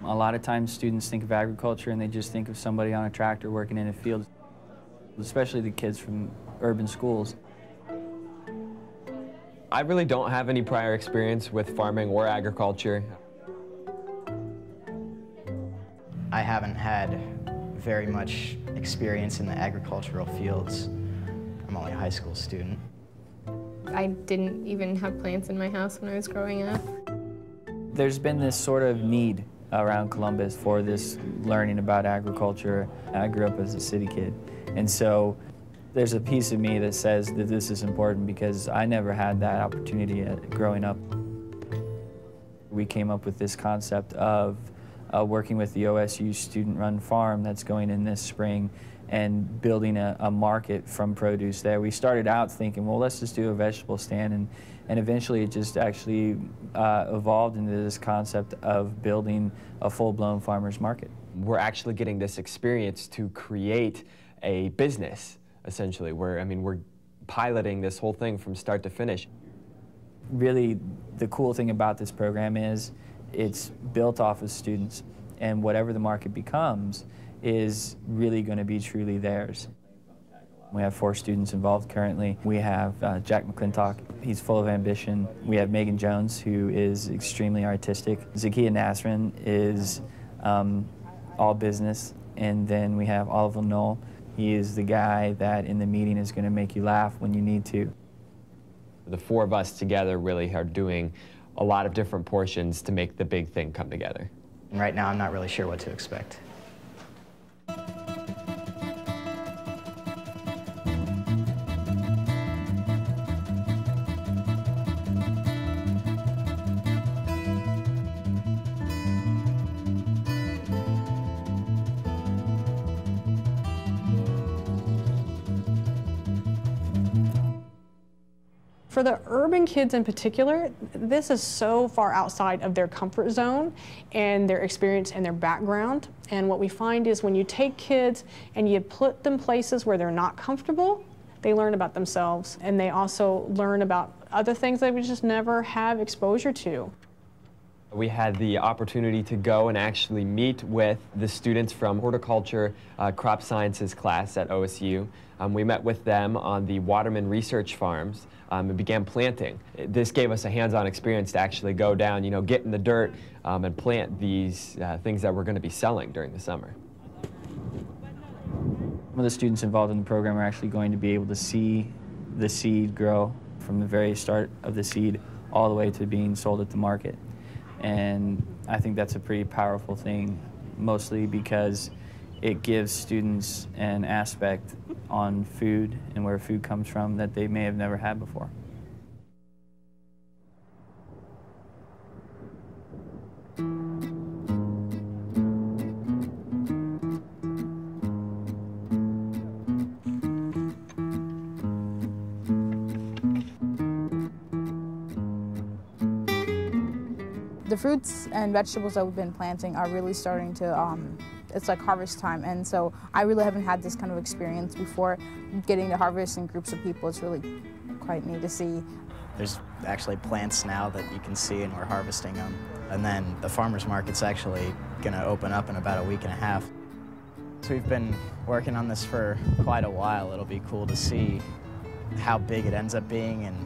A lot of times students think of agriculture and they just think of somebody on a tractor working in a field, especially the kids from urban schools. I really don't have any prior experience with farming or agriculture. I haven't had very much experience in the agricultural fields. I'm only a high school student. I didn't even have plants in my house when I was growing up. There's been this sort of need around Columbus for this learning about agriculture. I grew up as a city kid, and so there's a piece of me that says that this is important because I never had that opportunity growing up. We came up with this concept of working with the OSU student-run farm that's going in this spring and building a market from produce there. We started out thinking, well, let's just do a vegetable stand, and eventually it just actually evolved into this concept of building a full-blown farmer's market. We're actually getting this experience to create a business, essentially, where, we're piloting this whole thing from start to finish. Really, the cool thing about this program is it's built off of students, and whatever the market becomes is really going to be truly theirs. We have 4 students involved currently. We have Jack McClintock, he's full of ambition. We have Megan Jones, who is extremely artistic. Zakiya Nasrin is all business. And then we have Oliver Knoll. He is the guy that in the meeting is going to make you laugh when you need to. The 4 of us together really are doing a lot of different portions to make the big thing come together. And right now I'm not really sure what to expect. For the urban kids in particular, this is so far outside of their comfort zone and their experience and their background. And what we find is when you take kids and you put them places where they're not comfortable, they learn about themselves, and they also learn about other things they would just never have exposure to. We had the opportunity to go and actually meet with the students from horticulture crop sciences class at OSU. We met with them on the Waterman research farms and began planting. This gave us a hands-on experience to actually go down, get in the dirt and plant these things that we're going to be selling during the summer. Some of the students involved in the program are actually going to be able to see the seed grow from the very start of the seed all the way to being sold at the market. And I think that's a pretty powerful thing, mostly because it gives students an aspect on food and where food comes from that they may have never had before. The fruits and vegetables that we've been planting are really starting to, it's like harvest time, and so I really haven't had this kind of experience before. Getting to harvest in groups of people, it's really quite neat to see. There's actually plants now that you can see, and we're harvesting them. And then the farmer's market's actually going to open up in about a week and a half. So we've been working on this for quite a while. It'll be cool to see how big it ends up being, and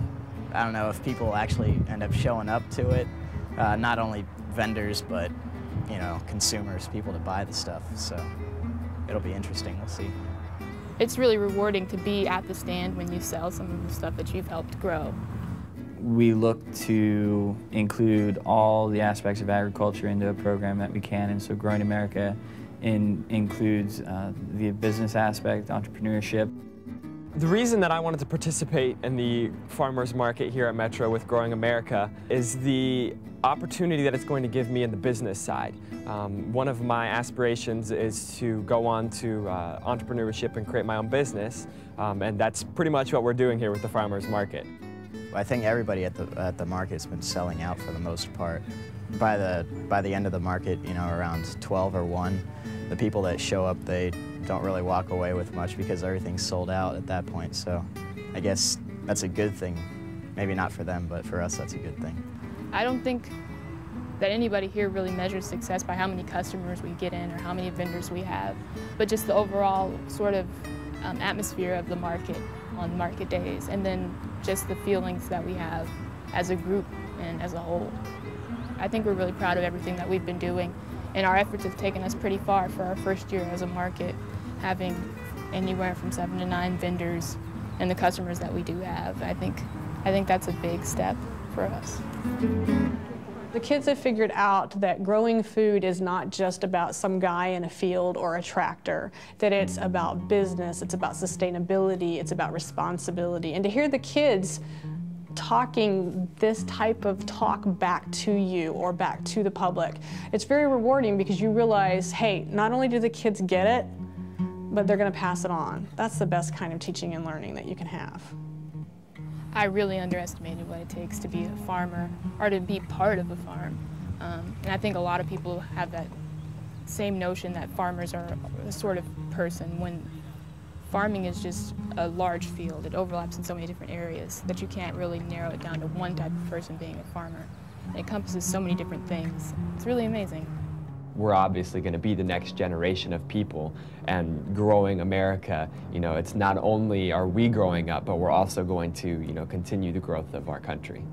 I don't know if people actually end up showing up to it. Not only vendors, but, consumers, people to buy the stuff. So it'll be interesting, we'll see. It's really rewarding to be at the stand when you sell some of the stuff that you've helped grow. We look to include all the aspects of agriculture into a program that we can, and so Growing America includes the business aspect, entrepreneurship. The reason that I wanted to participate in the farmers market here at Metro with Growing America is the opportunity that it's going to give me in the business side. One of my aspirations is to go on to entrepreneurship and create my own business, and that's pretty much what we're doing here with the farmers market. I think everybody at the market's been selling out for the most part. By the end of the market, around 12 or 1, the people that show up, they don't really walk away with much because everything's sold out at that point. So I guess that's a good thing. Maybe not for them, but for us, that's a good thing. I don't think that anybody here really measures success by how many customers we get in or how many vendors we have, but just the overall sort of atmosphere of the market on market days, and then just the feelings that we have as a group and as a whole. I think we're really proud of everything that we've been doing, and our efforts have taken us pretty far for our first year as a market, having anywhere from 7 to 9 vendors and the customers that we do have. I think that's a big step for us. The kids have figured out that growing food is not just about some guy in a field or a tractor, that it's about business, it's about sustainability, it's about responsibility. And to hear the kids talking this type of talk back to you or back to the public, it's very rewarding because you realize, hey, not only do the kids get it, but they're going to pass it on. That's the best kind of teaching and learning that you can have. I really underestimated what it takes to be a farmer or to be part of a farm. And I think a lot of people have that same notion that farmers are a sort of person, when farming is just a large field. It overlaps in so many different areas that you can't really narrow it down to one type of person being a farmer. It encompasses so many different things. It's really amazing. We're obviously going to be the next generation of people, and growing America, it's not only are we growing up, but we're also going to, continue the growth of our country.